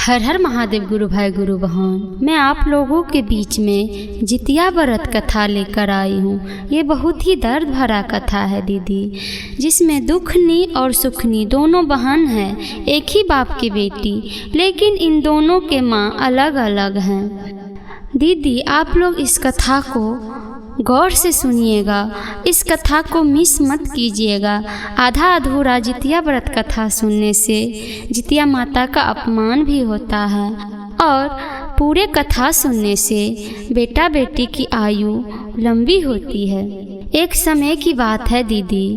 हर हर महादेव गुरु भाई गुरु बहन, मैं आप लोगों के बीच में जितिया व्रत कथा लेकर आई हूँ। ये बहुत ही दर्द भरा कथा है दीदी, जिसमें दुखनी और सुखनी दोनों बहन हैं, एक ही बाप की बेटी, लेकिन इन दोनों के माँ अलग अलग हैं। दीदी आप लोग इस कथा को गौर से सुनिएगा, इस कथा को मिस मत कीजिएगा। आधा अधूरा जितिया व्रत कथा सुनने से जितिया माता का अपमान भी होता है और पूरे कथा सुनने से बेटा बेटी की आयु लंबी होती है। एक समय की बात है दीदी,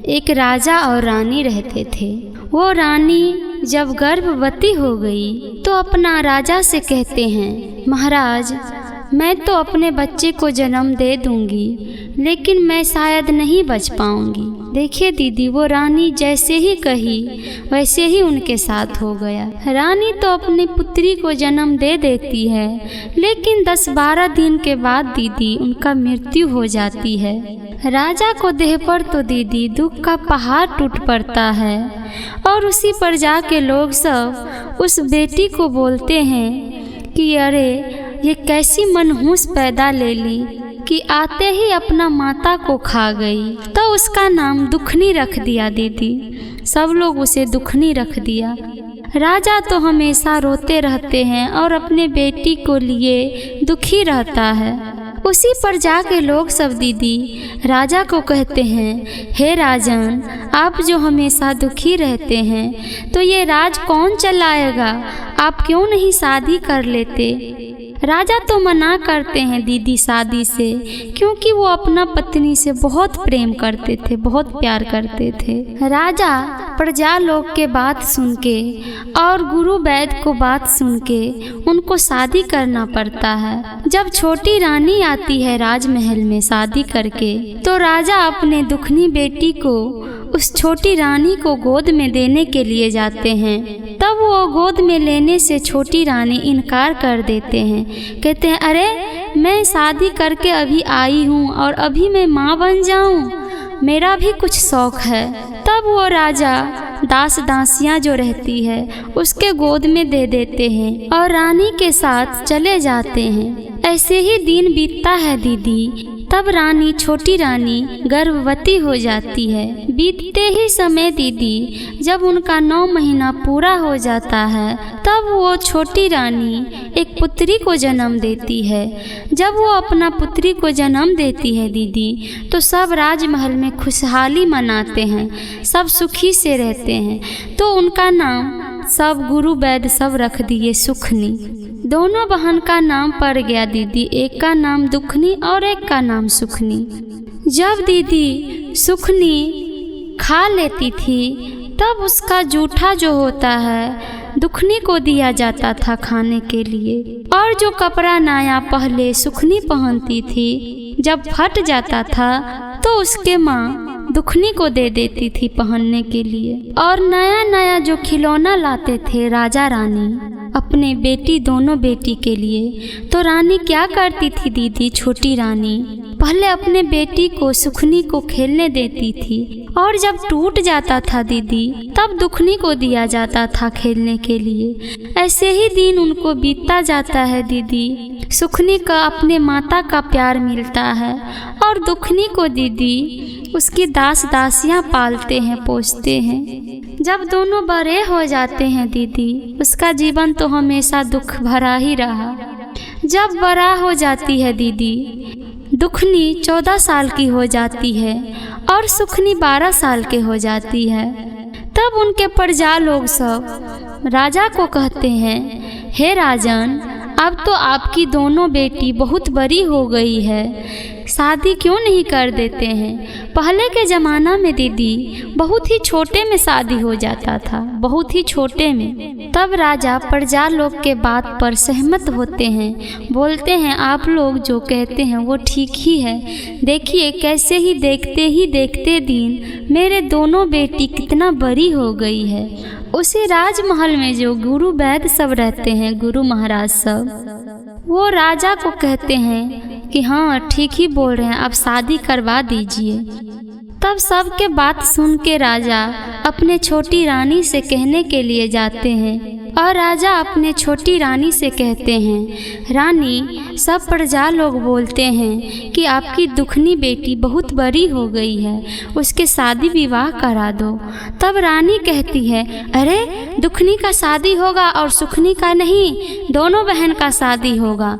एक राजा और रानी रहते थे। वो रानी जब गर्भवती हो गई तो अपना राजा से कहते हैं, महाराज मैं तो अपने बच्चे को जन्म दे दूंगी, लेकिन मैं शायद नहीं बच पाऊंगी। देखिए दीदी, वो रानी जैसे ही कही वैसे ही उनके साथ हो गया। रानी तो अपनी पुत्री को जन्म दे देती है, लेकिन 10-12 दिन के बाद दीदी उनका मृत्यु हो जाती है। राजा को देह पर तो दीदी दुख का पहाड़ टूट पड़ता है और उसी पर जाके लोग सब उस बेटी को बोलते हैं कि अरे ये कैसी मनहूस पैदा ले ली कि आते ही अपना माता को खा गई। तो उसका नाम दुखनी रख दिया दीदी, सब लोग उसे दुखनी रख दिया। राजा तो हमेशा रोते रहते हैं और अपने बेटी को लिए दुखी रहता है। उसी पर जाके लोग सब दीदी राजा को कहते हैं, हे राजन, आप जो हमेशा दुखी रहते हैं तो ये राज कौन चलाएगा, आप क्यों नहीं शादी कर लेते। राजा तो मना करते हैं दीदी शादी से, क्योंकि वो अपना पत्नी से बहुत प्रेम करते थे, बहुत प्यार करते थे। राजा प्रजा लोग के बात सुन के और गुरु वैद्य को बात सुन के उनको शादी करना पड़ता है। जब छोटी रानी आती है राजमहल में शादी करके, तो राजा अपने दुखनी बेटी को उस छोटी रानी को गोद में देने के लिए जाते हैं। तब वो गोद में लेने से छोटी रानी इनकार कर देते हैं, कहते हैं अरे मैं शादी करके अभी आई हूँ और अभी मैं माँ बन जाऊँ, मेरा भी कुछ शौक है। तब वो राजा दास दासियाँ जो रहती है उसके गोद में दे देते हैं और रानी के साथ चले जाते हैं। ऐसे ही दिन बीतता है दीदी। तब रानी, छोटी रानी गर्भवती हो जाती है। बीतते ही समय दीदी जब उनका 9 महीना पूरा हो जाता है, तब वो छोटी रानी एक पुत्री को जन्म देती है। जब वो अपना पुत्री को जन्म देती है दीदी, तो सब राजमहल में खुशहाली मनाते हैं, सब सुखी से रहते हैं। तो उनका नाम सब गुरु वैद्य सब रख दिए सुखनी। दोनों बहन का नाम पड़ गया दीदी, एक का नाम दुखनी और एक का नाम सुखनी। जब दीदी सुखनी खा लेती थी, तब उसका जूठा जो होता है दुखनी को दिया जाता था खाने के लिए। और जो कपड़ा नया पहले सुखनी पहनती थी, जब फट जाता था तो उसके माँ दुखनी को दे देती थी पहनने के लिए। और नया नया जो खिलौना लाते थे राजा रानी अपने बेटी, दोनों बेटी के लिए, तो रानी क्या करती थी दीदी, छोटी रानी पहले अपने बेटी को सुखनी को खेलने देती थी, और जब टूट जाता था दीदी तब दुखनी को दिया जाता था खेलने के लिए। ऐसे ही दिन उनको बीतता जाता है दीदी। सुखनी का अपने माता का प्यार मिलता है और दुखनी को दीदी उसकी दास दासियाँ पालते हैं, पोसते हैं। जब दोनों बड़े हो जाते हैं दीदी, उसका जीवन तो हमेशा दुख भरा ही रहा। जब बड़ा हो जाती है दीदी, दुखनी 14 साल की हो जाती है और सुखनी 12 साल के हो जाती है। तब उनके प्रजा लोग सब राजा को कहते हैं, हे राजन, अब तो आपकी दोनों बेटी बहुत बड़ी हो गई है, शादी क्यों नहीं कर देते हैं। पहले के ज़माना में दीदी बहुत ही छोटे में शादी हो जाता था, बहुत ही छोटे में। तब राजा प्रजा लोग के बात पर सहमत होते हैं, बोलते हैं आप लोग जो कहते हैं वो ठीक ही है। देखिए कैसे ही देखते दिन मेरे दोनों बेटी कितना बड़ी हो गई है। उसी राजमहल में जो गुरु वैद्य सब रहते हैं, गुरु महाराज सब, वो राजा को कहते हैं कि हाँ ठीक ही बोल रहे हैं, आप शादी करवा दीजिए। तब सबके बात सुन के राजा अपने छोटी रानी से कहने के लिए जाते हैं और राजा अपने छोटी रानी से कहते हैं, रानी, सब प्रजा लोग बोलते हैं कि आपकी दुखनी बेटी बहुत बड़ी हो गई है, उसके शादी विवाह करा दो। तब रानी कहती है, अरे दुखनी का शादी होगा और सुखनी का नहीं, दोनों बहन का शादी होगा,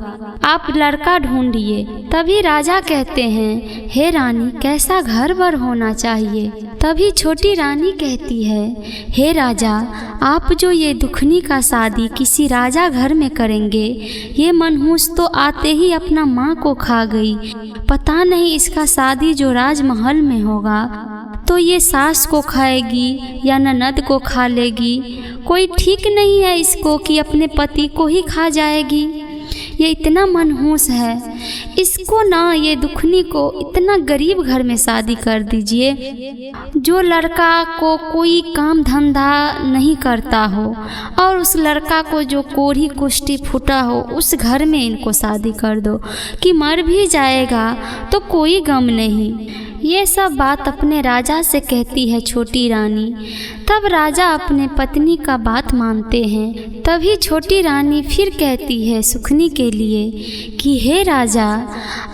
आप लड़का ढूंढिए। तभी राजा कहते हैं, हे रानी, कैसा घर वर होना चाहिए। तभी छोटी रानी कहती है, हे राजा, आप जो ये दुखनी का शादी किसी राजा घर में करेंगे, ये मनहूस तो आते ही अपना माँ को खा गई, पता नहीं इसका शादी जो राजमहल में होगा तो ये सास को खाएगी या ननद को खा लेगी, कोई ठीक नहीं है इसको कि अपने पति को ही खा जाएगी। ये इतना मनहूस है, इसको ना, ये दुखनी को इतना गरीब घर में शादी कर दीजिए जो लड़का को कोई काम धंधा नहीं करता हो, और उस लड़का को जो कोढ़ी कुष्ठी फूटा हो उस घर में इनको शादी कर दो कि मर भी जाएगा तो कोई गम नहीं। ये सब बात अपने राजा से कहती है छोटी रानी। तब राजा अपने पत्नी का बात मानते हैं। तभी छोटी रानी फिर कहती है सुखनी के लिए कि हे राजा,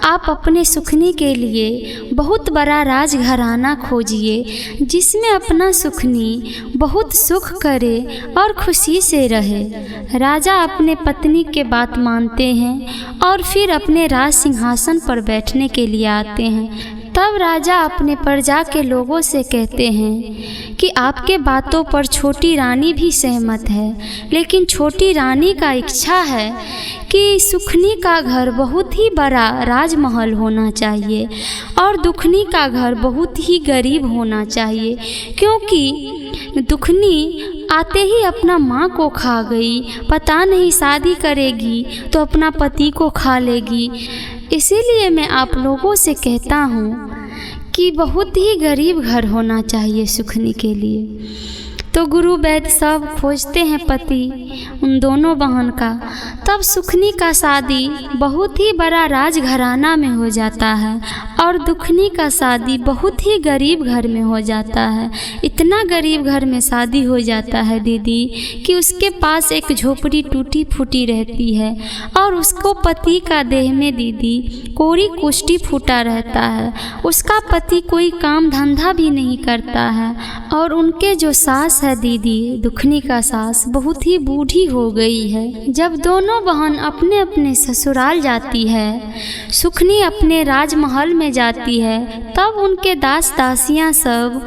आप अपने सुखनी के लिए बहुत बड़ा राजघराना खोजिए जिसमें अपना सुखनी बहुत सुख करे और खुशी से रहे। राजा अपने पत्नी के बात मानते हैं और फिर अपने राज सिंहासन पर बैठने के लिए आते हैं। तब राजा अपने प्रजा के लोगों से कहते हैं कि आपके बातों पर छोटी रानी भी सहमत है, लेकिन छोटी रानी का इच्छा है कि सुखनी का घर बहुत ही बड़ा राजमहल होना चाहिए और दुखनी का घर बहुत ही गरीब होना चाहिए, क्योंकि दुखनी आते ही अपना माँ को खा गई, पता नहीं शादी करेगी तो अपना पति को खा लेगी। इसीलिए मैं आप लोगों से कहता हूँ कि बहुत ही गरीब घर होना चाहिए सुखनी के लिए। तो गुरु वैद्य सब खोजते हैं पति उन दोनों बहन का। तब सुखनी का शादी बहुत ही बड़ा राजघराना में हो जाता है और दुखनी का शादी बहुत ही गरीब घर में हो जाता है। इतना गरीब घर में शादी हो जाता है दीदी कि उसके पास एक झोपड़ी टूटी फूटी रहती है और उसको पति का देह में दीदी कोरी कुष्ठी फूटा रहता है। उसका पति कोई काम धंधा भी नहीं करता है और उनके जो सास है दीदी, दुखनी का सास, बहुत ही बूढ़ी हो गई है। जब दोनों बहन अपने अपने ससुराल जाती है, सुखनी अपने राजमहल में जाती है, तब उनके दास दासियां सब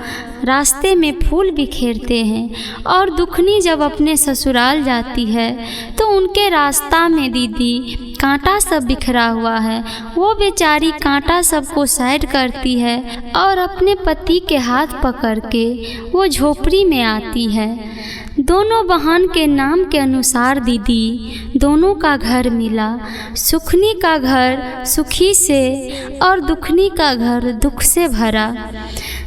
रास्ते में फूल बिखेरते हैं और दुखनी जब अपने ससुराल जाती है तो उनके रास्ता में दीदी कांटा सब बिखरा हुआ है। वो बेचारी कांटा सबको साइड करती है और अपने पति के हाथ पकड़ के वो झोपड़ी में आती है। दोनों बहन के नाम के अनुसार दीदी दोनों का घर मिला। सुखनी का घर सुखी से और दुखनी का घर दुख से भरा।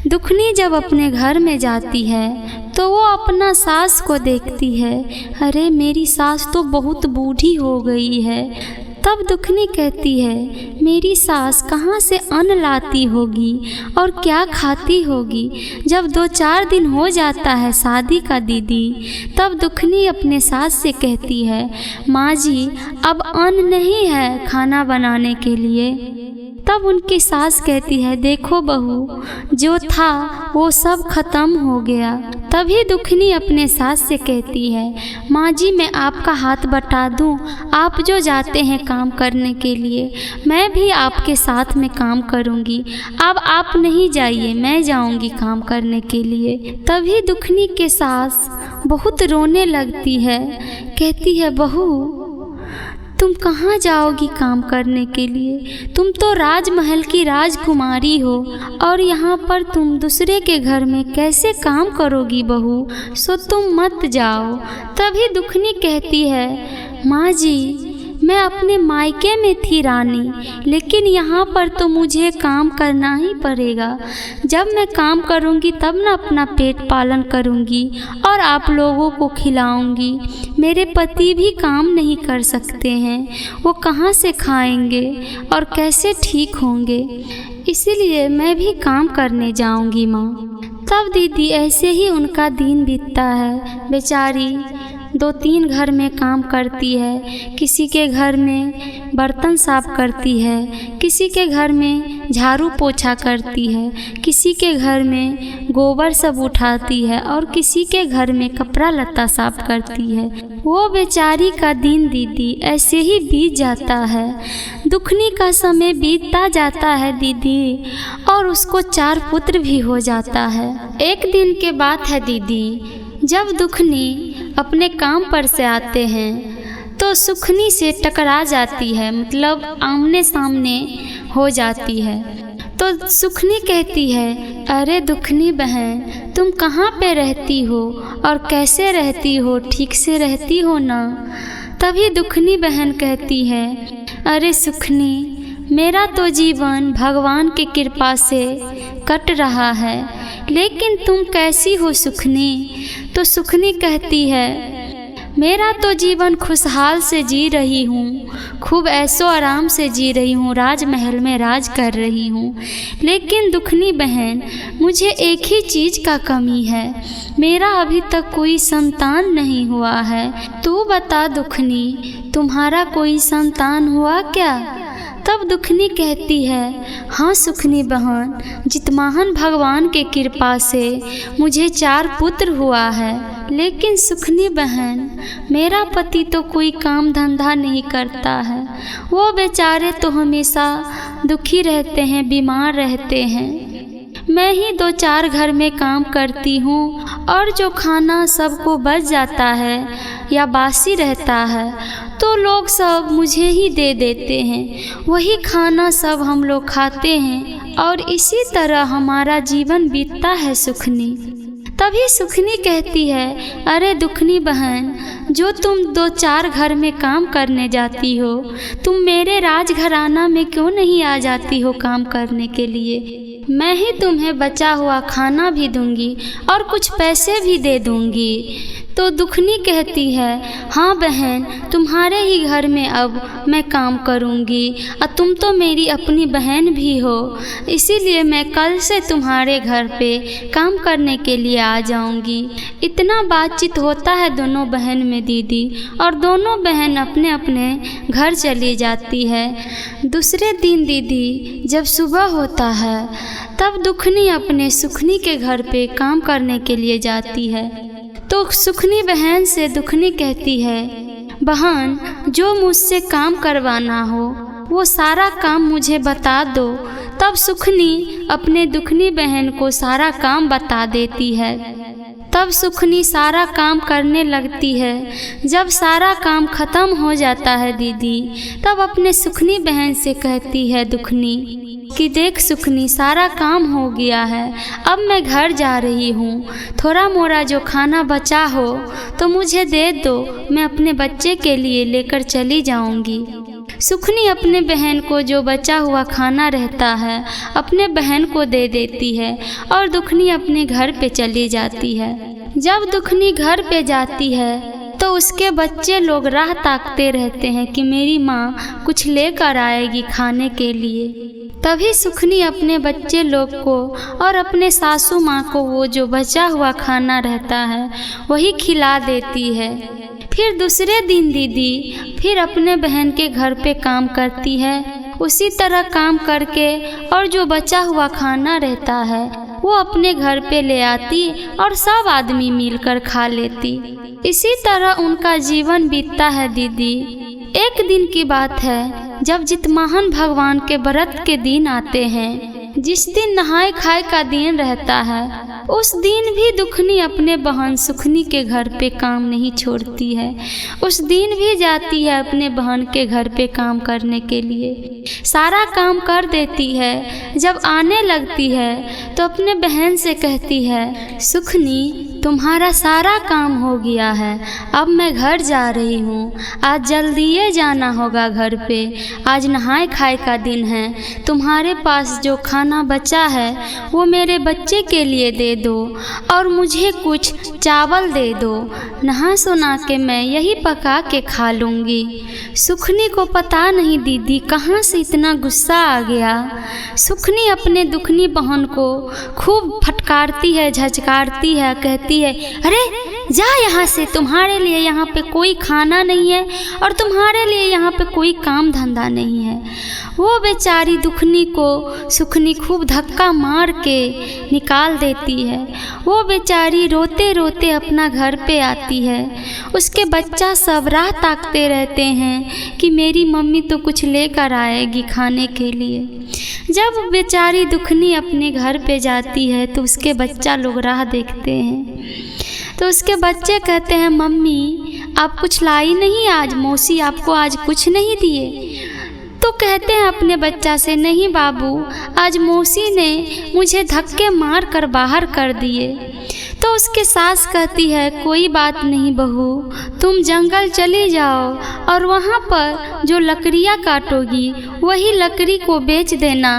दुखनी जब अपने घर में जाती है तो वो अपना सास को देखती है, अरे मेरी सास तो बहुत बूढ़ी हो गई है। तब दुखनी कहती है, मेरी सास कहाँ से अन्न लाती होगी और क्या खाती होगी। जब 2-4 दिन हो जाता है शादी का दीदी, तब दुखनी अपने सास से कहती है, माँ जी अब अन्न नहीं है खाना बनाने के लिए। तब उनकी सास कहती है, देखो बहू, जो था वो सब खत्म हो गया। तभी दुखनी अपने सास से कहती है, माँ जी मैं आपका हाथ बटा दूँ, आप जो जाते हैं काम करने के लिए, मैं भी आपके साथ में काम करूँगी। अब आप नहीं जाइए, मैं जाऊँगी काम करने के लिए। तभी दुखनी के सास बहुत रोने लगती है, कहती है, बहू तुम कहाँ जाओगी काम करने के लिए? तुम तो राजमहल की राजकुमारी हो और यहाँ पर तुम दूसरे के घर में कैसे काम करोगी बहू, सो तुम मत जाओ। तभी दुखनी कहती है, माँ जी मैं अपने मायके में थी रानी, लेकिन यहाँ पर तो मुझे काम करना ही पड़ेगा। जब मैं काम करूँगी तब ना अपना पेट पालन करूँगी और आप लोगों को खिलाऊँगी। मेरे पति भी काम नहीं कर सकते हैं, वो कहाँ से खाएंगे और कैसे ठीक होंगे, इसीलिए मैं भी काम करने जाऊँगी माँ। तब दीदी ऐसे ही उनका दिन बीतता है। बेचारी 2-3 घर में काम करती है, किसी के घर में बर्तन साफ करती है, किसी के घर में झाड़ू पोछा करती है, किसी के घर में गोबर सब उठाती है और किसी के घर में कपड़ा लत्ता साफ करती है। वो बेचारी का दिन दीदी ऐसे ही बीत जाता है। दुखनी का समय बीतता जाता है दीदी, और उसको 4 पुत्र भी हो जाता है। एक दिन के बात है दीदी, जब दुखनी अपने काम पर से आते हैं तो सुखनी से टकरा जाती है, मतलब आमने सामने हो जाती है। तो सुखनी कहती है, अरे दुखनी बहन, तुम कहाँ पे रहती हो और कैसे रहती हो, ठीक से रहती हो ना? तभी दुखनी बहन कहती है, अरे सुखनी, मेरा तो जीवन भगवान की कृपा से कट रहा है, लेकिन तुम कैसी हो सुखनी? तो सुखनी कहती है, मेरा तो जीवन खुशहाल से जी रही हूँ, खूब ऐशो आराम से जी रही हूँ, राजमहल में राज कर रही हूँ। लेकिन दुखनी बहन, मुझे एक ही चीज़ का कमी है, मेरा अभी तक कोई संतान नहीं हुआ है। तू बता दुखनी, तुम्हारा कोई संतान हुआ क्या? तब दुखनी कहती है, हाँ सुखनी बहन, जितमाहन भगवान के कृपा से मुझे 4 पुत्र हुआ है। लेकिन सुखनी बहन, मेरा पति तो कोई काम धंधा नहीं करता है, वो बेचारे तो हमेशा दुखी रहते हैं, बीमार रहते हैं। मैं ही 2-4 घर में काम करती हूँ, और जो खाना सबको बच जाता है या बासी रहता है तो लोग सब मुझे ही दे देते हैं, वही खाना सब हम लोग खाते हैं, और इसी तरह हमारा जीवन बीतता है सुखनी। तभी सुखनी कहती है, अरे दुखनी बहन, जो तुम 2-4 घर में काम करने जाती हो, तुम मेरे राजघराना में क्यों नहीं आ जाती हो काम करने के लिए? मैं ही तुम्हें बचा हुआ खाना भी दूंगी और कुछ पैसे भी दे दूंगी। तो दुखनी कहती है, हाँ बहन, तुम्हारे ही घर में अब मैं काम करूंगी, और तुम तो मेरी अपनी बहन भी हो, इसीलिए मैं कल से तुम्हारे घर पे काम करने के लिए आ जाऊंगी। इतना बातचीत होता है दोनों बहन में दीदी, और दोनों बहन अपने अपने घर चली जाती है। दूसरे दिन दीदी जब सुबह होता है, तब दुखनी अपने सुखनी के घर पे काम करने के लिए जाती है। तो सुखनी बहन से दुखनी कहती है, बहन, जो मुझसे काम करवाना हो वो सारा काम मुझे बता दो। तब सुखनी अपने दुखनी बहन को सारा काम बता देती है। तब सुखनी सारा काम करने लगती है। जब सारा काम खत्म हो जाता है दीदी, तब अपने सुखनी बहन से कहती है दुखनी कि देख सुखनी, सारा काम हो गया है, अब मैं घर जा रही हूँ, थोड़ा मोरा जो खाना बचा हो तो मुझे दे दो, मैं अपने बच्चे के लिए लेकर चली जाऊँगी। सुखनी अपने बहन को जो बचा हुआ खाना रहता है अपने बहन को दे देती है, और दुखनी अपने घर पे चली जाती है। जब दुखनी घर पे जाती है तो उसके बच्चे लोग राह ताकते रहते हैं कि मेरी माँ कुछ लेकर आएगी खाने के लिए। तभी सुखनी अपने बच्चे लोग को और अपने सासू माँ को वो जो बचा हुआ खाना रहता है वही खिला देती है। फिर दूसरे दिन दीदी फिर अपने बहन के घर पे काम करती है। उसी तरह काम करके और जो बचा हुआ खाना रहता है वो अपने घर पे ले आती और सब आदमी मिलकर खा लेती। इसी तरह उनका जीवन बीतता है दीदी। एक दिन की बात है, जब जितमाहन भगवान के व्रत के दिन आते हैं, जिस दिन नहाय खाए का दिन रहता है, उस दिन भी दुखनी अपने बहन सुखनी के घर पे काम नहीं छोड़ती है। उस दिन भी जाती है अपने बहन के घर पे काम करने के लिए, सारा काम कर देती है। जब आने लगती है तो अपने बहन से कहती है, सुखनी तुम्हारा सारा काम हो गया है, अब मैं घर जा रही हूँ, आज जल्दी जाना होगा घर पे, आज नहाय खाए का दिन है, तुम्हारे पास जो खाना बचा है वो मेरे बच्चे के लिए दे दो और मुझे कुछ चावल दे दो, नहा सुना के मैं यही पका के खा लूँगी। सुखनी को पता नहीं दीदी कहाँ से इतना गुस्सा आ गया। सुखनी अपने दुखनी बहन को खूब फटकारती है, झचकारती है, कहती है, अरे जा यहाँ से, तुम्हारे लिए यहाँ पे कोई खाना नहीं है और तुम्हारे लिए यहाँ पे कोई काम धंधा नहीं है। वो बेचारी दुखनी को सुखनी खूब धक्का मार के निकाल देती है। वो बेचारी रोते रोते अपना घर पे आती है। उसके बच्चा सब राह ताकते रहते हैं कि मेरी मम्मी तो कुछ लेकर आएगी खाने के लिए। जब बेचारी दुखनी अपने घर पे जाती है तो उसके बच्चा लोग राह देखते हैं। तो उसके बच्चे कहते हैं, मम्मी आप कुछ लाई नहीं आज, मौसी आपको आज कुछ नहीं दिए। तो कहते हैं अपने बच्चा से, नहीं बाबू, आज मौसी ने मुझे धक्के मार कर बाहर कर दिए। तो उसके सास कहती है, कोई बात नहीं बहू, तुम जंगल चली जाओ और वहाँ पर जो लकड़ियाँ काटोगी वही लकड़ी को बेच देना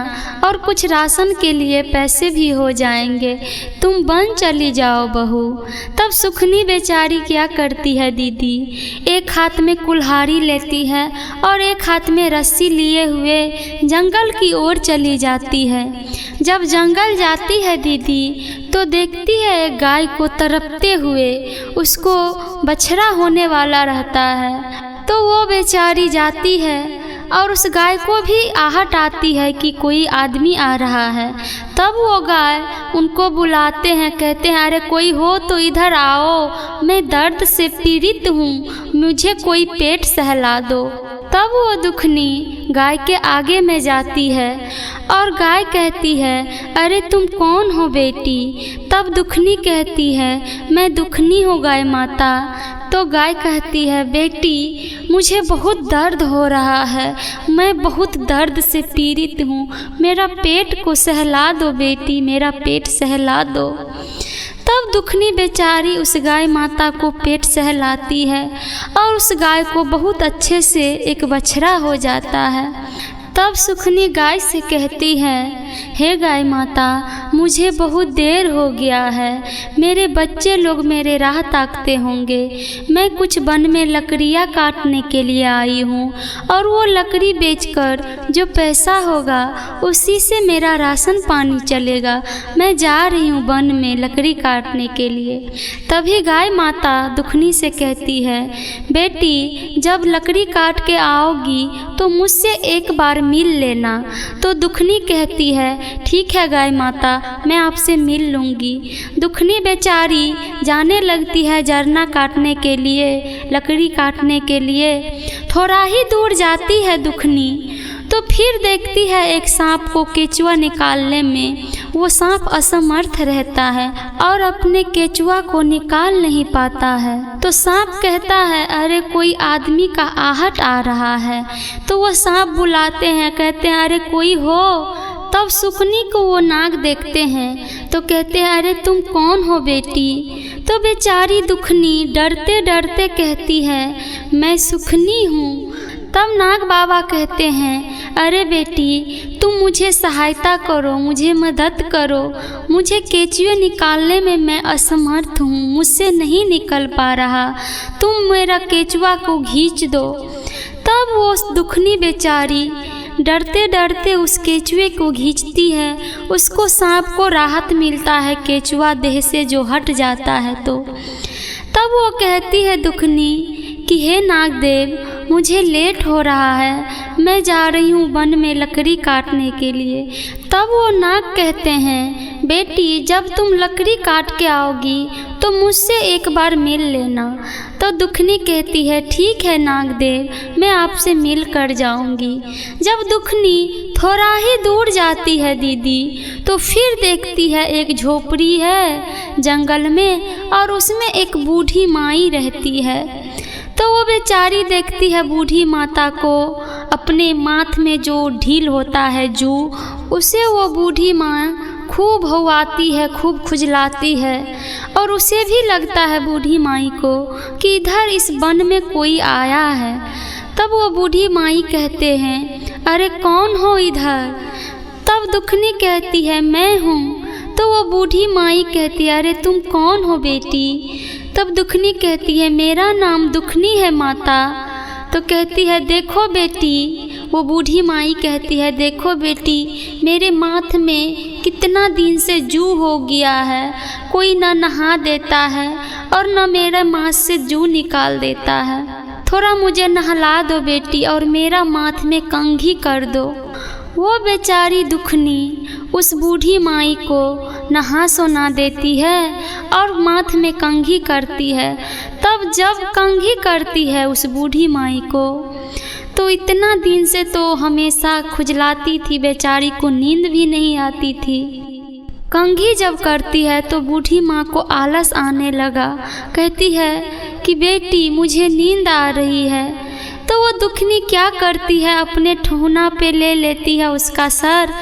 और कुछ राशन के लिए पैसे भी हो जाएंगे, तुम वन चली जाओ बहू। तब सुखनी बेचारी क्या करती है दीदी, एक हाथ में कुल्हाड़ी लेती है और एक हाथ में रस्सी लिए हुए जंगल की ओर चली जाती है। जब जंगल जाती है दीदी तो देखती है एक गाय को तड़पते हुए, उसको बछड़ा होने वाला रहता है। तो वो बेचारी जाती है और उस गाय को भी आहट आती है कि कोई आदमी आ रहा है। तब वो गाय उनको बुलाते हैं, कहते हैं, अरे कोई हो तो इधर आओ, मैं दर्द से पीड़ित हूँ, मुझे कोई पेट सहला दो। तब वो दुखनी गाय के आगे में जाती है और गाय कहती है, अरे तुम कौन हो बेटी? तब दुखनी कहती है, मैं दुखनी हूँ गाय माता। तो गाय कहती है, बेटी मुझे बहुत दर्द हो रहा है, मैं बहुत दर्द से पीड़ित हूँ, मेरा पेट को सहला दो बेटी, मेरा पेट सहला दो। तब दुखनी बेचारी उस गाय माता को पेट सहलाती है और उस गाय को बहुत अच्छे से एक बछड़ा हो जाता है। तब सुखनी गाय से कहती है, हे गाय माता, मुझे बहुत देर हो गया है, मेरे बच्चे लोग मेरे राह ताकते होंगे, मैं कुछ वन में लकड़ियाँ काटने के लिए आई हूँ और वो लकड़ी बेचकर जो पैसा होगा उसी से मेरा राशन पानी चलेगा, मैं जा रही हूँ वन में लकड़ी काटने के लिए। तभी गाय माता दुखनी से कहती है, बेटी जब लकड़ी काट के आओगी तो मुझसे एक बार मिल लेना। तो दुखनी कहती है, ठीक है गाय माता, मैं आपसे मिल लूँगी। दुखनी बेचारी जाने लगती है झरना काटने के लिए, लकड़ी काटने के लिए। थोड़ा ही दूर जाती है दुखनी तो फिर देखती है एक सांप को केचुआ निकालने में वो सांप असमर्थ रहता है और अपने केचुआ को निकाल नहीं पाता है। तो सांप कहता है, अरे कोई आदमी का आहट आ रहा है। तो वो सांप बुलाते हैं, कहते हैं, अरे कोई हो। तब सुखनी को वो नाग देखते हैं तो कहते हैं, अरे तुम कौन हो बेटी? तो बेचारी दुखनी डरते डरते कहती है, मैं सुखनी हूँ। तब नाग बाबा कहते हैं, अरे बेटी तुम मुझे सहायता करो, मुझे मदद करो, मुझे केचुए निकालने में मैं असमर्थ हूँ, मुझसे नहीं निकल पा रहा, तुम मेरा केचुआ को खींच दो। तब वो दुखनी बेचारी डरते डरते उस केचुए को खींचती है, उसको सांप को राहत मिलता है, केचुआ देह से जो हट जाता है। तो तब वो कहती है दुखनी कि हे नागदेव, मुझे लेट हो रहा है, मैं जा रही हूँ वन में लकड़ी काटने के लिए। तब वो नाग कहते हैं, बेटी जब तुम लकड़ी काट के आओगी तो मुझसे एक बार मिल लेना। तो दुखनी कहती है, ठीक है नागदेव, मैं आपसे मिल कर जाऊंगी। जब दुखनी थोड़ा ही दूर जाती है दीदी तो फिर देखती है एक झोपड़ी है जंगल में और उसमें एक बूढ़ी माई रहती है। तो वो बेचारी देखती है बूढ़ी माता को, अपने माथ में जो ढील होता है जू, उसे वो बूढ़ी माँ खूब हवाती है, खूब खुजलाती है और उसे भी लगता है बूढ़ी माई को कि इधर इस वन में कोई आया है। तब वो बूढ़ी माई कहते हैं, अरे कौन हो इधर? तब दुखनी कहती है, मैं हूँ। तो वो बूढ़ी माई कहती है, अरे तुम कौन हो बेटी? तब दुखनी कहती है, मेरा नाम दुखनी है माता। तो कहती है, देखो बेटी, वो बूढ़ी माई कहती है, देखो बेटी, मेरे माथ में कितना दिन से जू हो गया है, कोई न नहा देता है और न मेरे माथ से जू निकाल देता है। थोड़ा मुझे नहला दो बेटी और मेरा माथ में कंघी कर दो। वो बेचारी दुखनी उस बूढ़ी माई को नहा सोना देती है और माथ में कंघी करती है। तब जब कंघी करती है उस बूढ़ी माई को, तो इतना दिन से तो हमेशा खुजलाती थी, बेचारी को नींद भी नहीं आती थी। कंघी जब करती है तो बूढ़ी माँ को आलस आने लगा। कहती है कि बेटी मुझे नींद आ रही है। तो वो दुखनी क्या करती है, अपने ठोना पे ले लेती है उसका सर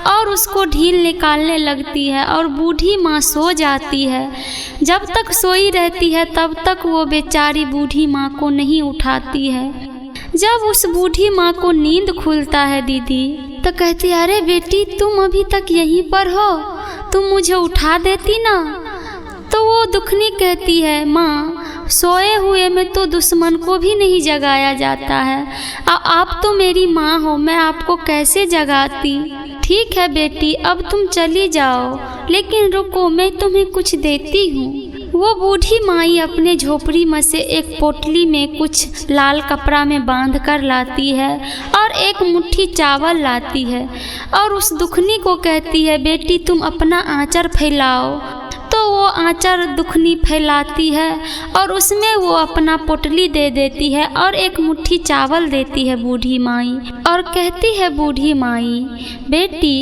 और उसको ढील निकालने लगती है और बूढ़ी माँ सो जाती है। जब तक सोई रहती है तब तक वो बेचारी बूढ़ी माँ को नहीं उठाती है। जब उस बूढ़ी माँ को नींद खुलता है दीदी, तो कहती है अरे बेटी तुम अभी तक यहीं पर हो, तुम मुझे उठा देती ना। तो वो दुखनी कहती है माँ, सोए हुए में तो दुश्मन को भी नहीं जगाया जाता है। आप तो मेरी माँ हो, मैं आपको कैसे जगाती। ठीक है बेटी अब तुम चली जाओ, लेकिन रुको मैं तुम्हें कुछ देती हूँ। वो बूढ़ी माई अपने झोपड़ी में से एक पोटली में कुछ लाल कपड़ा में बांध कर लाती है और एक मुट्ठी चावल लाती है और उस दुखनी को कहती है बेटी तुम अपना आंचर फैलाओ। तो वो आंचर दुखनी फैलाती है और उसमें वो अपना पोटली दे देती है और एक मुट्ठी चावल देती है बूढ़ी माई और कहती है बूढ़ी माई बेटी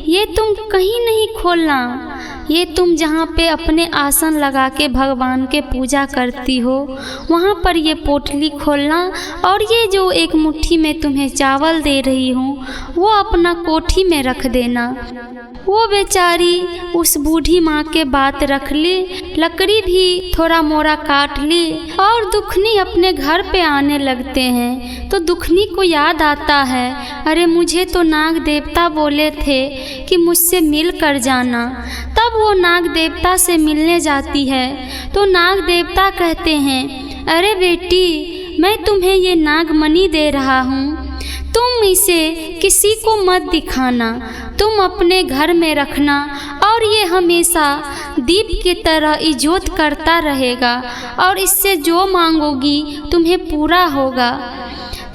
ये तुम कहीं नहीं खोलना, ये तुम जहाँ पे अपने आसन लगा के भगवान के पूजा करती हो वहाँ पर ये पोटली खोलना और ये जो एक मुट्ठी में तुम्हें चावल दे रही हूँ वो अपना कोठी में रख देना। वो बेचारी उस बूढ़ी माँ के बात रख ली, लकड़ी भी थोड़ा मोड़ा काट ली और दुखनी अपने घर पे आने लगते हैं। तो दुखनी को याद आता है अरे मुझे तो नाग देवता बोले थे कि मुझसे मिल कर जाना। तब वो नाग देवता से मिलने जाती है तो नाग देवता कहते हैं अरे बेटी मैं तुम्हें ये नागमणि दे रहा हूँ, तुम इसे किसी को मत दिखाना, तुम अपने घर में रखना और ये हमेशा दीप की तरह इजोत करता रहेगा और इससे जो मांगोगी तुम्हें पूरा होगा।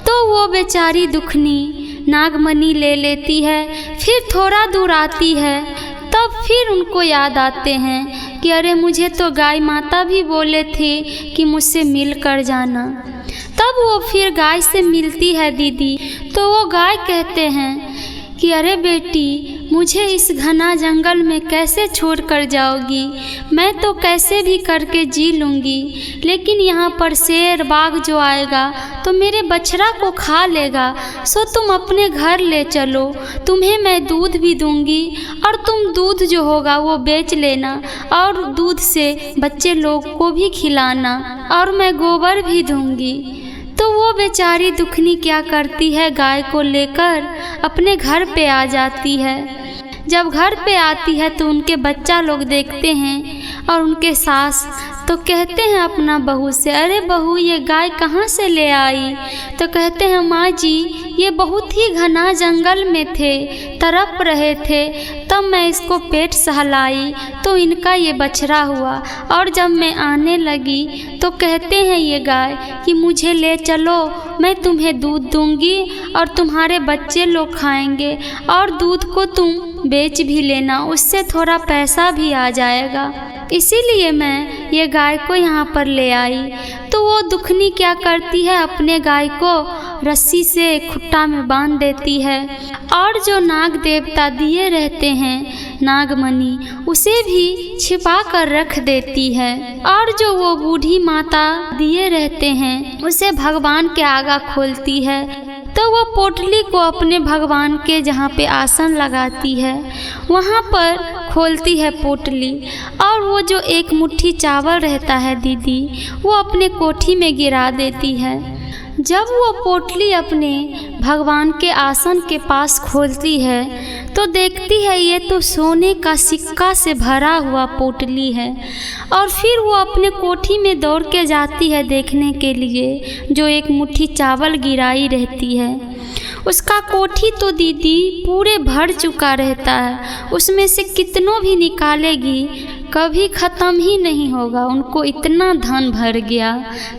तो वो बेचारी दुखनी नागमणि ले लेती है। फिर थोड़ा दूर आती है तब फिर उनको याद आते हैं कि अरे मुझे तो गाय माता भी बोले थे कि मुझसे मिल कर जाना। तब वो फिर गाय से मिलती है दीदी। तो वो गाय कहते हैं कि अरे बेटी मुझे इस घना जंगल में कैसे छोड़ कर जाओगी, मैं तो कैसे भी करके जी लूँगी, लेकिन यहाँ पर शेर बाघ जो आएगा तो मेरे बछड़ा को खा लेगा। सो तुम अपने घर ले चलो, तुम्हें मैं दूध भी दूँगी और तुम दूध जो होगा वो बेच लेना और दूध से बच्चे लोग को भी खिलाना और मैं गोबर भी दूँगी। तो वो बेचारी दुखनी क्या करती है, गाय को लेकर अपने घर पे आ जाती है। जब घर पे आती है तो उनके बच्चा लोग देखते हैं और उनके सास तो कहते हैं अपना बहू से अरे बहू ये गाय कहाँ से ले आई। तो कहते हैं माँ जी ये बहुत ही घना जंगल में थे, तड़प रहे थे, तब मैं इसको पेट सहलाई तो इनका ये बछड़ा हुआ और जब मैं आने लगी तो कहते हैं ये गाय कि मुझे ले चलो, मैं तुम्हें दूध दूंगी और तुम्हारे बच्चे लोग खाएंगे और दूध को तुम बेच भी लेना, उससे थोड़ा पैसा भी आ जाएगा, इसीलिए मैं ये गाय को यहाँ पर ले आई। तो वो दुखनी क्या करती है, अपने गाय को रस्सी से खुट्टा में बांध देती है और जो नाग देवता दिए रहते हैं नागमणि उसे भी छिपा कर रख देती है और जो वो बूढ़ी माता दिए रहते हैं उसे भगवान के आगा खोलती है। तो वो पोटली को अपने भगवान के जहाँ पे आसन लगाती है वहाँ पर खोलती है पोटली और वो जो एक मुट्ठी चावल रहता है दीदी वो अपने कोठी में गिरा देती है। जब वो पोटली अपने भगवान के आसन के पास खोलती है तो देखती है ये तो सोने का सिक्का से भरा हुआ पोटली है और फिर वो अपने कोठी में दौड़ के जाती है देखने के लिए जो एक मुट्ठी चावल गिराई रहती है। उसका कोठी तो दीदी पूरे भर चुका रहता है, उसमें से कितनों भी निकालेगी कभी ख़त्म ही नहीं होगा। उनको इतना धन भर गया,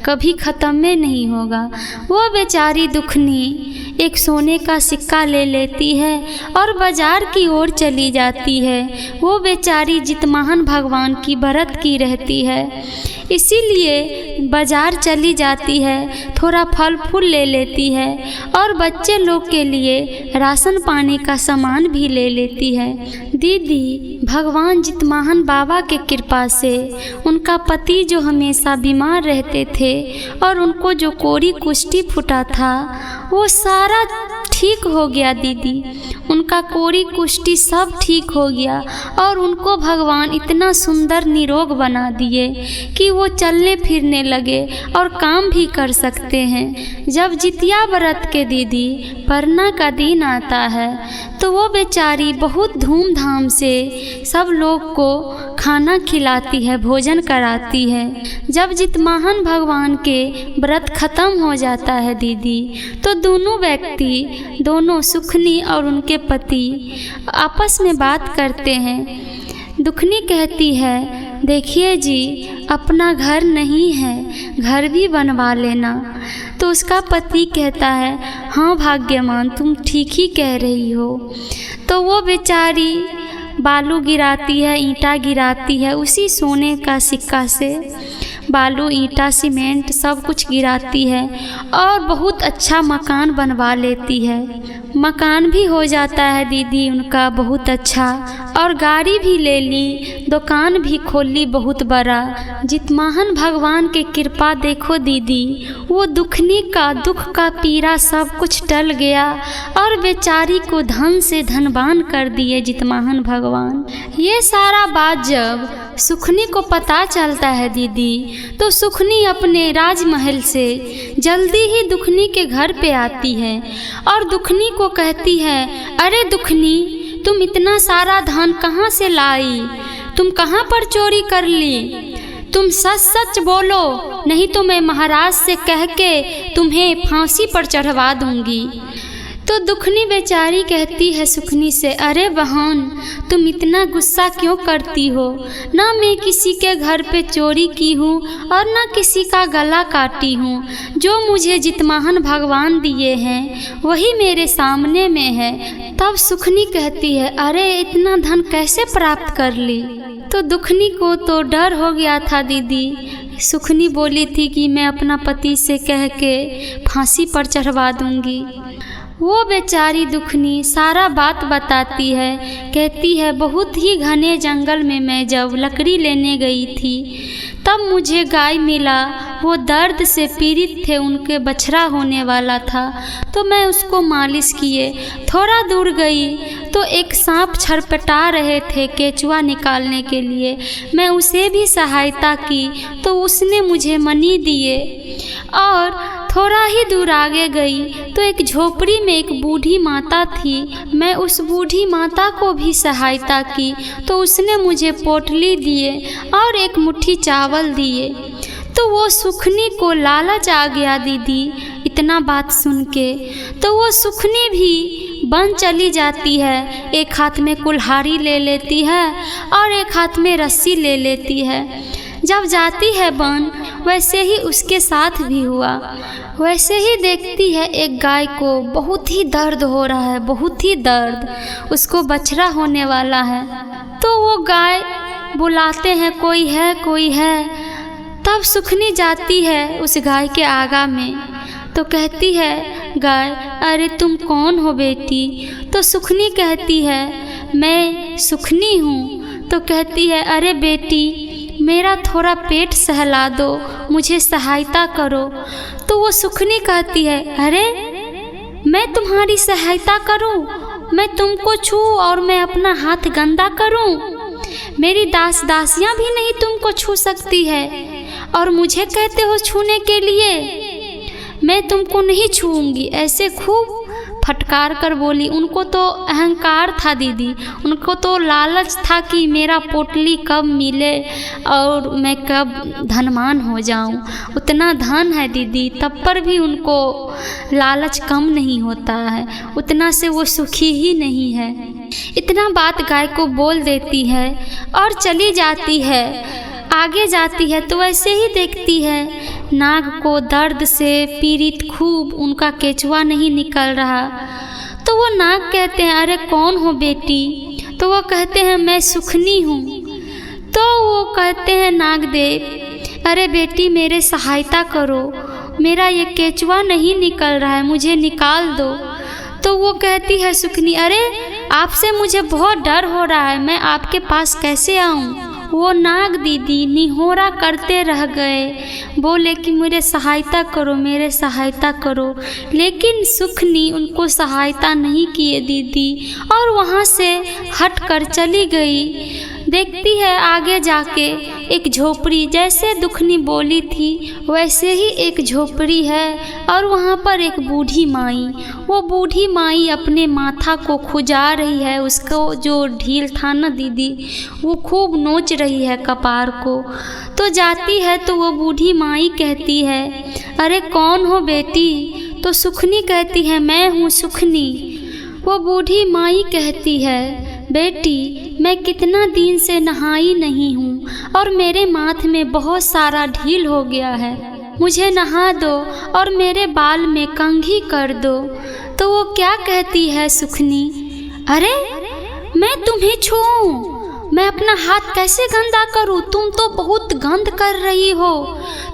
कभी ख़त्म ही नहीं होगा। वो बेचारी दुखनी एक सोने का सिक्का ले लेती है और बाज़ार की ओर चली जाती है। वो बेचारी जितवाहन भगवान की व्रत की रहती है, इसीलिए बाज़ार चली जाती है, थोड़ा फल फूल ले लेती है और बच्चे लोग के लिए राशन पानी का सामान भी ले लेती है। दीदी भगवान जितवाहन बाबा के कृपा से उनका पति जो हमेशा बीमार रहते थे और उनको जो कोरी कुष्ठी फूटा था वो सारा ठीक हो गया दीदी। उनका कोरी कुष्ठी सब ठीक हो गया और उनको भगवान इतना सुंदर निरोग बना दिए कि वो चलने फिरने लगे और काम भी कर सकते हैं। जब जितिया व्रत के दीदी परना का दिन आता है तो वो बेचारी बहुत धूमधाम से सब लोग को खाना खिलाती है, भोजन कराती है। जब जितवाहन भगवान के व्रत खत्म हो जाता है दीदी तो दोनों व्यक्ति, दोनों सुखनी और उनके पति आपस में बात करते हैं। दुखनी कहती है, देखिए जी अपना घर नहीं है, घर भी बनवा लेना। तो उसका पति कहता है, हाँ भाग्यमान तुम ठीक ही कह रही हो। तो वो बेचारी बालू गिराती है, ईंटा गिराती है, उसी सोने का सिक्का से बालू ईंटा सीमेंट सब कुछ गिराती है और बहुत अच्छा मकान बनवा लेती है। मकान भी हो जाता है दीदी उनका बहुत अच्छा, और गाड़ी भी ले ली, दुकान भी खोल ली बहुत बड़ा। जितवाहन भगवान के कृपा देखो दीदी, वो दुखनी का दुख का पीड़ा सब कुछ टल गया और बेचारी को धन से धनवान कर दिए जितवाहन भगवान। ये सारा बात जब सुखनी को पता चलता है दीदी तो सुखनी अपने राजमहल से जल्दी ही दुखनी के घर पे आती है और दुखनी को कहती है, अरे दुखनी तुम इतना सारा धन कहाँ से लाई? तुम कहाँ पर चोरी कर ली? तुम सच सच बोलो, नहीं तो मैं महाराज से कह के तुम्हें फांसी पर चढ़वा दूंगी। तो दुखनी बेचारी कहती है सुखनी से, अरे बहन तुम इतना गुस्सा क्यों करती हो? ना मैं किसी के घर पे चोरी की हूँ और ना किसी का गला काटी हूँ। जो मुझे जितवाहन भगवान दिए हैं वही मेरे सामने में है। तब सुखनी कहती है, अरे इतना धन कैसे प्राप्त कर ली? तो दुखनी को तो डर हो गया था दीदी। सुखनी बोली थी कि मैं अपना पति से कह के फांसी पर चढ़वा दूंगी। वो बेचारी दुखनी सारा बात बताती है, कहती है बहुत ही घने जंगल में मैं जब लकड़ी लेने गई थी तब मुझे गाय मिला। वो दर्द से पीड़ित थे, उनके बछड़ा होने वाला था, तो मैं उसको मालिश किए। थोड़ा दूर गई तो एक सांप छरपटा रहे थे केचुआ निकालने के लिए, मैं उसे भी सहायता की तो उसने मुझे मनी दिए। और थोड़ा ही दूर आगे गई तो एक झोपड़ी में एक बूढ़ी माता थी, मैं उस बूढ़ी माता को भी सहायता की तो उसने मुझे पोटली दिए और एक मुट्ठी चावल दिए। तो वो सुखनी को लालच आ गया दीदी इतना बात सुन के, तो वो सुखनी भी वन चली जाती है। एक हाथ में कुल्हाड़ी ले लेती है और एक हाथ में रस्सी ले लेती है। जब जाती है वन वैसे ही उसके साथ भी हुआ। वैसे ही देखती है एक गाय को बहुत ही दर्द हो रहा है, बहुत ही दर्द, उसको बछड़ा होने वाला है। तो वो गाय बुलाते हैं, कोई है कोई है। तब सुखनी जाती है उस गाय के आगा में तो कहती है गाय, अरे तुम कौन हो बेटी? तो सुखनी कहती है मैं सुखनी हूँ। तो कहती है अरे बेटी मेरा थोड़ा पेट सहला दो, मुझे सहायता करो। तो वो सुखनी कहती है अरे मैं तुम्हारी सहायता करूं? मैं तुमको छूं और मैं अपना हाथ गंदा करूं? मेरी दास दासियां भी नहीं तुमको छू सकती है और मुझे कहते हो छूने के लिए? मैं तुमको नहीं छूऊंगी। ऐसे खूब फटकार कर बोली। उनको तो अहंकार था दीदी, उनको तो लालच था कि मेरा पोटली कब मिले और मैं कब धनवान हो जाऊं। उतना धन है दीदी, तब पर भी उनको लालच कम नहीं होता है, उतना से वो सुखी ही नहीं है। इतना बात गाय को बोल देती है और चली जाती है। आगे जाती है तो ऐसे ही देखती है नाग को दर्द से पीड़ित खूब उनका केचुआ नहीं निकल रहा। तो वो नाग कहते हैं, अरे कौन हो बेटी? तो वो कहते हैं, मैं सुखनी हूँ। तो वो कहते हैं नागदेव, अरे बेटी मेरे सहायता करो, मेरा ये केचुआ नहीं निकल रहा है, मुझे निकाल दो। तो वो कहती है सुखनी, अरे आपसे मुझे बहुत डर हो रहा है, मैं आपके पास कैसे आऊँ? वो नाग दीदी निहोरा करते रह गए, बोले कि मेरे सहायता करो, मेरे सहायता करो। लेकिन सुखनी उनको सहायता नहीं किए दीदी और वहाँ से हट कर चली गई। देखती है आगे जाके एक झोपड़ी, जैसे दुखनी बोली थी वैसे ही एक झोपड़ी है और वहाँ पर एक बूढ़ी माई। वो बूढ़ी माई अपने माथा को खुजा रही है, उसको जो ढील था ना दीदी वो खूब नोच रही है कपार को। तो जाती है तो वो बूढ़ी माई कहती है, अरे कौन हो बेटी? तो सुखनी कहती है, मैं हूँ सुखनी। वो बूढ़ी माई कहती है, बेटी मैं कितना दिन से नहाई नहीं हूँ और मेरे माथ में बहुत सारा ढील हो गया है, मुझे नहा दो और मेरे बाल में कंघी कर दो। तो वो क्या कहती है सुखनी, अरे मैं तुम्हें छूऊं, मैं अपना हाथ कैसे गंदा करूं? तुम तो बहुत गंद कर रही हो,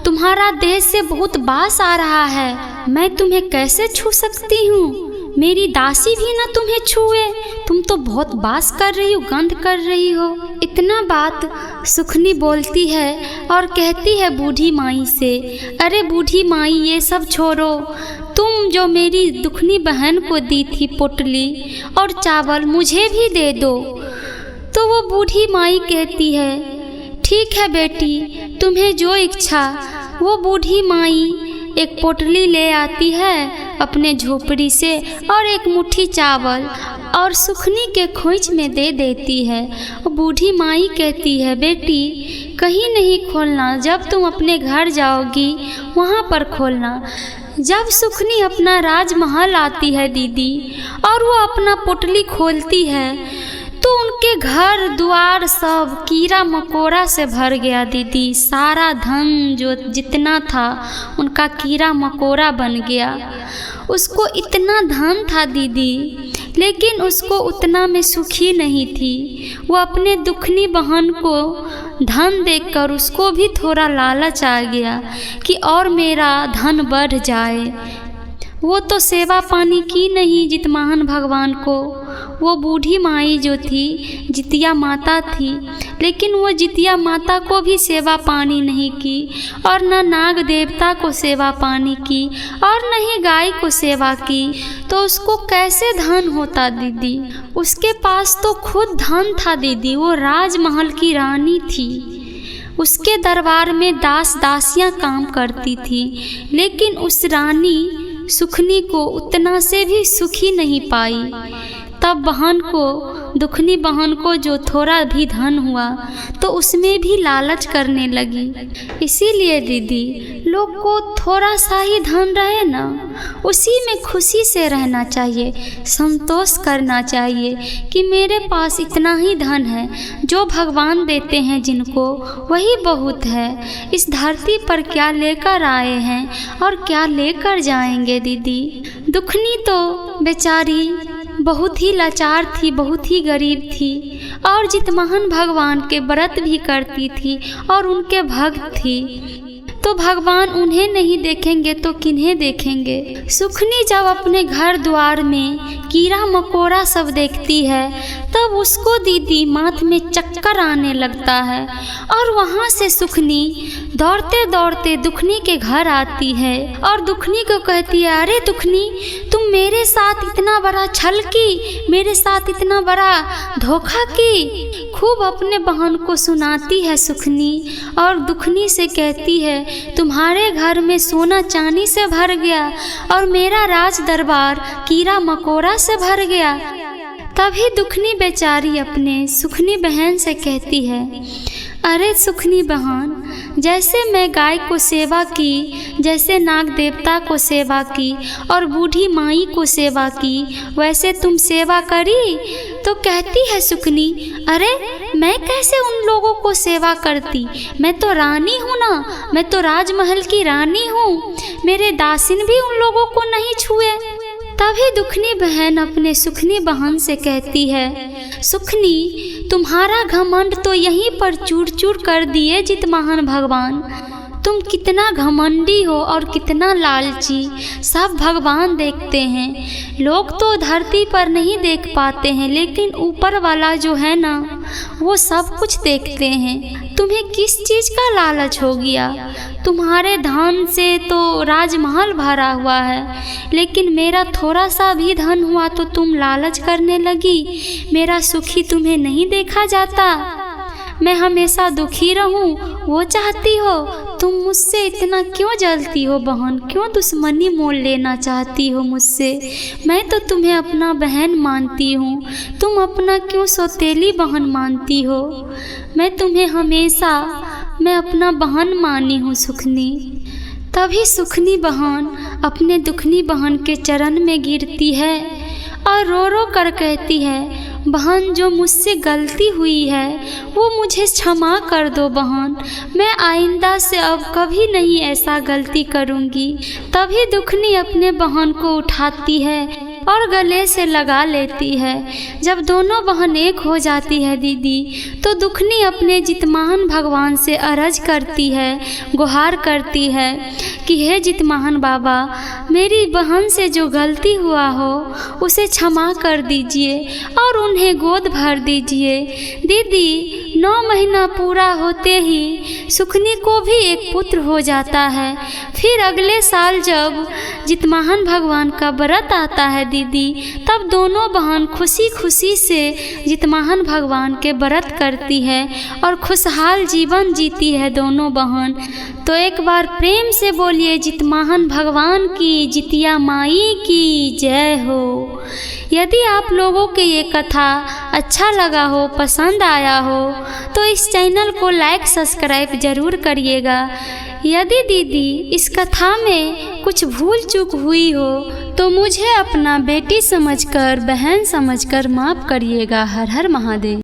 तुम्हारा देह से बहुत बास आ रहा है, मैं तुम्हें कैसे छू सकती हूँ? मेरी दासी भी ना तुम्हें छुए, तुम तो बहुत बास कर रही हो, गंध कर रही हो। इतना बात सुखनी बोलती है और कहती है बूढ़ी माई से, अरे बूढ़ी माई ये सब छोड़ो, तुम जो मेरी दुखनी बहन को दी थी पोटली और चावल मुझे भी दे दो। तो वो बूढ़ी माई कहती है, ठीक है बेटी तुम्हें जो इच्छा। वो बूढ़ी माई एक पोटली ले आती है अपने झोपड़ी से और एक मुट्ठी चावल और सुखनी के खोइच में दे देती है। वो बूढ़ी माई कहती है, बेटी कहीं नहीं खोलना, जब तुम अपने घर जाओगी वहाँ पर खोलना। जब सुखनी अपना राजमहल आती है दीदी और वो अपना पोटली खोलती है तो उनके घर द्वार सब कीड़ा मकोड़ा से भर गया दीदी। सारा धन जो जितना था उनका कीड़ा मकोड़ा बन गया। उसको इतना धन था दीदी, लेकिन उसको उतना में सुखी नहीं थी। वो अपने दुखनी बहन को धन देखकर उसको भी थोड़ा लालच आ गया कि और मेरा धन बढ़ जाए। वो तो सेवा पानी की नहीं जितवाहन भगवान को। वो बूढ़ी माई जो थी जितिया माता थी, लेकिन वो जितिया माता को भी सेवा पानी नहीं की और न नाग देवता को सेवा पानी की और न ही गाय को सेवा की। तो उसको कैसे धन होता दीदी? उसके पास तो खुद धन था दीदी, वो राजमहल की रानी थी। उसके दरबार में दास दासियां काम करती थी, लेकिन उस रानी सुखनी को उतना से भी सुखी नहीं पाई। तब बहन को, दुखनी बहन को जो थोड़ा भी धन हुआ तो उसमें भी लालच करने लगी। इसीलिए दीदी लोग को थोड़ा सा ही धन रहे ना, उसी में खुशी से रहना चाहिए, संतोष करना चाहिए कि मेरे पास इतना ही धन है। जो भगवान देते हैं जिनको वही बहुत है। इस धरती पर क्या लेकर आए हैं और क्या लेकर जाएंगे दीदी। दुखनी तो बेचारी बहुत ही लाचार थी, बहुत ही गरीब थी और जितवाहन भगवान के व्रत भी करती थी और उनके भक्त थी। तो भगवान उन्हें नहीं देखेंगे तो किन्हें देखेंगे। सुखनी जब अपने घर द्वार में कीड़ा मकोड़ा सब देखती है तब उसको दीदी माथ में चक्कर आने लगता है और वहाँ से सुखनी दौड़ते दौड़ते दुखनी के घर आती है और दुखनी को कहती है, अरे दुखनी तुम मेरे साथ इतना बड़ा छल की, मेरे साथ इतना बड़ा धोखा की। खूब अपने बहन को सुनाती है सुखनी और दुखनी से कहती है तुम्हारे घर में सोना चांदी से भर गया और मेरा राज दरबार कीड़ा मकोड़ा से भर गया। तभी दुखनी बेचारी अपने सुखनी बहन से कहती है, अरे सुखनी बहन, जैसे मैं गाय को सेवा की, जैसे नाग देवता को सेवा की और बूढ़ी माई को सेवा की, वैसे तुम सेवा करी? तो कहती है सुखनी, अरे मैं कैसे उन लोगों को सेवा करती, मैं तो रानी हूँ ना, मैं तो राजमहल की रानी हूँ, मेरे दासिन भी उन लोगों को नहीं छुए। तभी दुखनी बहन अपने सुखनी बहन से कहती है, सुखनी, तुम्हारा घमंड तो यहीं पर चूर चूर कर दिए जितवाहन भगवान। तुम कितना घमंडी हो और कितना लालची, सब भगवान देखते हैं। लोग तो धरती पर नहीं देख पाते हैं, लेकिन ऊपर वाला जो है ना, वो सब कुछ देखते हैं। तुम्हें किस चीज़ का लालच हो गया? तुम्हारे धन से तो राजमहल भरा हुआ है, लेकिन मेरा थोड़ा सा भी धन हुआ तो तुम लालच करने लगी। मेरा सुखी तुम्हें नहीं देखा जाता, मैं हमेशा दुखी रहूं, वो चाहती हो। तुम मुझसे इतना क्यों जलती हो बहन? क्यों दुश्मनी मोल लेना चाहती हो मुझसे? मैं तो तुम्हें अपना बहन मानती हूँ, तुम अपना क्यों सौतेली बहन मानती हो? मैं तुम्हें हमेशा मैं अपना बहन मानी हूँ सुखनी। तभी सुखनी बहन अपने दुखनी बहन के चरण में गिरती है और रो रो कर कहती है, बहन, जो मुझसे गलती हुई है वो मुझे क्षमा कर दो बहन, मैं आइंदा से अब कभी नहीं ऐसा गलती करूँगी। तभी दुखनी अपने बहन को उठाती है और गले से लगा लेती है। जब दोनों बहन एक हो जाती है दीदी, तो दुखनी अपने जितवाहन भगवान से अर्ज करती है, गुहार करती है कि हे जितवाहन बाबा, मेरी बहन से जो गलती हुआ हो उसे क्षमा कर दीजिए और उन्हें गोद भर दीजिए। दीदी, 9 महीना पूरा होते ही सुखनी को भी एक पुत्र हो जाता है। फिर अगले साल जब जितवाहन भगवान का व्रत आता है दीदी, तब दोनों बहन खुशी खुशी से जितवाहन भगवान के व्रत करती है और खुशहाल जीवन जीती है दोनों बहन। तो एक बार प्रेम से बोलिए जितवाहन भगवान की, जितिया माई की जय हो। यदि आप लोगों के ये कथा अच्छा लगा हो, पसंद आया हो, तो इस चैनल को लाइक सब्सक्राइब ज़रूर करिएगा। यदि दीदी इस कथा में कुछ भूल चूक हुई हो तो मुझे अपना बेटी समझकर, बहन समझकर माफ़ करिएगा। हर हर महादेव।